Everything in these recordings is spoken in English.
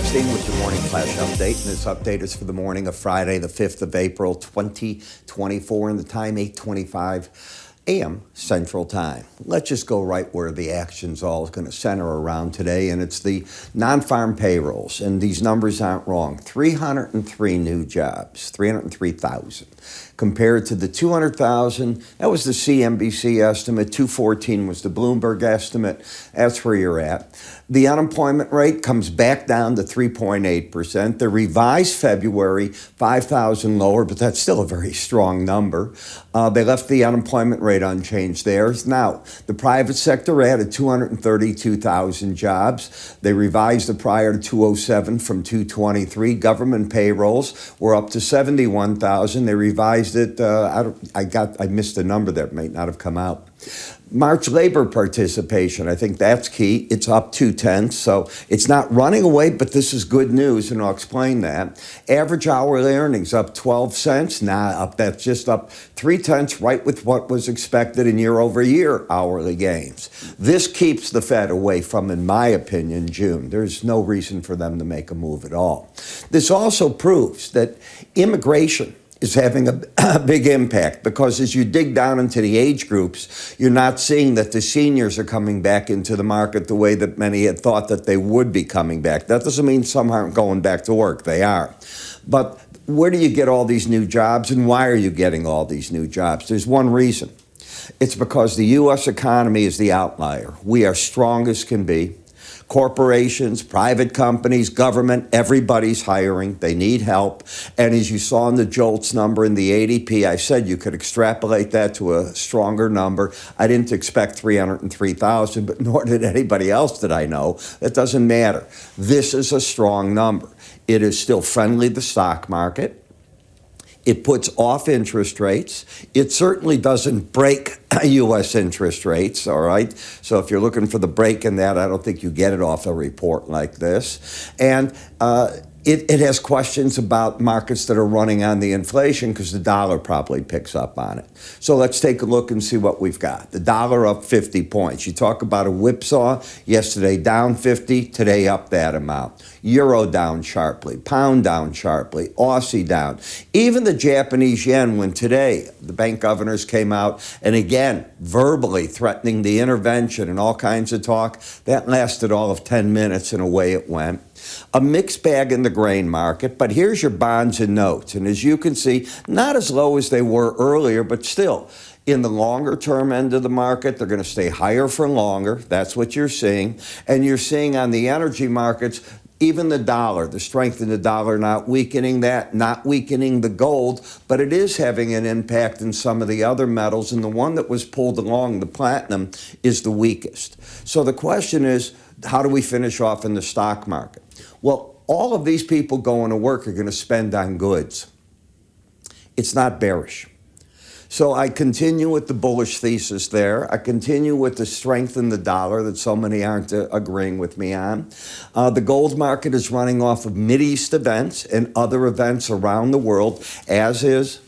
Epstein with your morning flash update, and this update is for the morning of Friday, the 5th of April, 2024, and the time 8:25 a.m. Central Time. Let's just go right where the action's all going to center around today, and it's the non-farm payrolls, and these numbers aren't wrong. 303 new jobs, 303,000, compared to the 200,000. That was the CNBC estimate. 214 was the Bloomberg estimate. That's where you're at. The unemployment rate comes back down to 3.8%. The revised February, 5,000 lower, but that's still a very strong number. They left the unemployment rate unchanged there. Now, the private sector added 232,000 jobs. They revised the prior to 207 from 223. Government payrolls were up to 71,000. They revised it. I missed the number that may not have come out. March labor participation, I think that's key. It's up 0.2, so it's not running away, but this is good news, and I'll explain that. Average hourly earnings up 12 cents. That's just up 0.3, right with what was expected in year-over-year hourly gains. This keeps the Fed away from, in my opinion, June. There's no reason for them to make a move at all. This also proves that immigration is having a big impact, because as you dig down into the age groups, you're not seeing that the seniors are coming back into the market the way that many had thought that they would be coming back. That doesn't mean some aren't going back to work. They are. But where do you get all these new jobs, and why are you getting all these new jobs? There's one reason. It's because the U.S. economy is the outlier. We are strong as can be. Corporations, private companies, government, everybody's hiring. They need help. And as you saw in the JOLTS number in the ADP, I said you could extrapolate that to a stronger number. I didn't expect 303,000, but nor did anybody else that I know. It doesn't matter. This is a strong number. It is still friendly to the stock market. It puts off interest rates. It certainly doesn't break U.S. interest rates, all right? So if you're looking for the break in that, I don't think you get it off a report like this. And it has questions about markets that are running on the inflation, because the dollar probably picks up on it. So let's take a look and see what we've got. The dollar up 50 points. You talk about a whipsaw. Yesterday down 50, today up that amount. Euro down sharply, pound down sharply, Aussie down. Even the Japanese yen, when today the bank governors came out and again verbally threatening the intervention and all kinds of talk, that lasted all of 10 minutes and away it went. A mixed bag in the grain market, but here's your bonds and notes. And as you can see, not as low as they were earlier, but still, in the longer term end of the market, they're going to stay higher for longer. That's what you're seeing. And you're seeing on the energy markets, even the dollar, the strength in the dollar not weakening that, not weakening the gold, but it is having an impact in some of the other metals. And the one that was pulled along, the platinum, is the weakest. So the question is, how do we finish off in the stock market? Well, all of these people going to work are going to spend on goods. It's not bearish. So I continue with the bullish thesis there. I continue with the strength in the dollar that so many aren't agreeing with me on. The gold market is running off of Mideast events and other events around the world, as is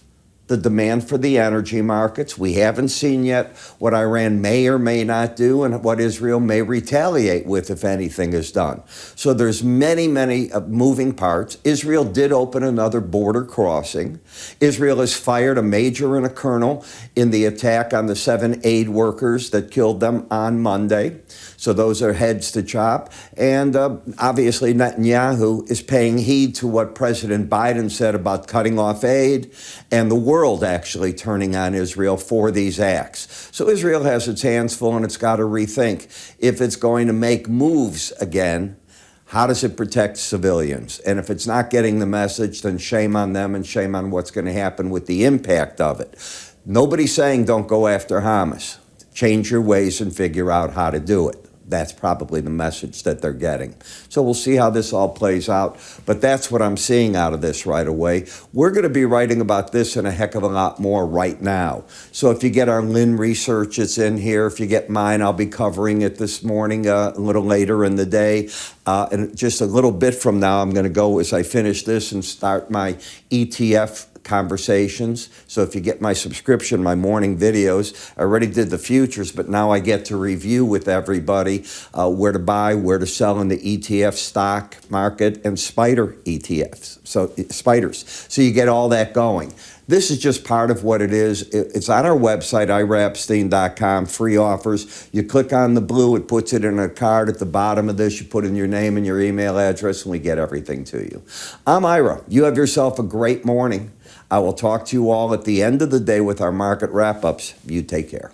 the demand for the energy markets. We haven't seen yet what Iran may or may not do and what Israel may retaliate with if anything is done. So there's many moving parts. Israel did open another border crossing. Israel has fired a major and a colonel in the attack on the 7 aid workers that killed them on Monday. So those are heads to chop. And obviously Netanyahu is paying heed to what President Biden said about cutting off aid, and the world actually turning on Israel for these acts. So Israel has its hands full, and it's got to rethink if it's going to make moves again. How does it protect civilians? And if it's not getting the message, then shame on them and shame on what's going to happen with the impact of it. Nobody's saying don't go after Hamas. Change your ways and figure out how to do it. That's probably the message that they're getting. So we'll see how this all plays out. But that's what I'm seeing out of this right away. We're going to be writing about this and a heck of a lot more right now. So if you get our Linn research, it's in here. If you get mine, I'll be covering it this morning a little later in the day. And just a little bit from now, I'm going to go as I finish this and start my ETF conversations. So if you get my subscription, my morning videos, I already did the futures, but now I get to review with everybody where to buy, where to sell in the ETF stock market and spider ETFs, so spiders. So you get all that going. This is just part of what it is. It's on our website, iraepstein.com, free offers. You click on the blue, it puts it in a card at the bottom of this. You put in your name and your email address, and we get everything to you. I'm Ira. You have yourself a great morning. I will talk to you all at the end of the day with our market wrap-ups. You take care.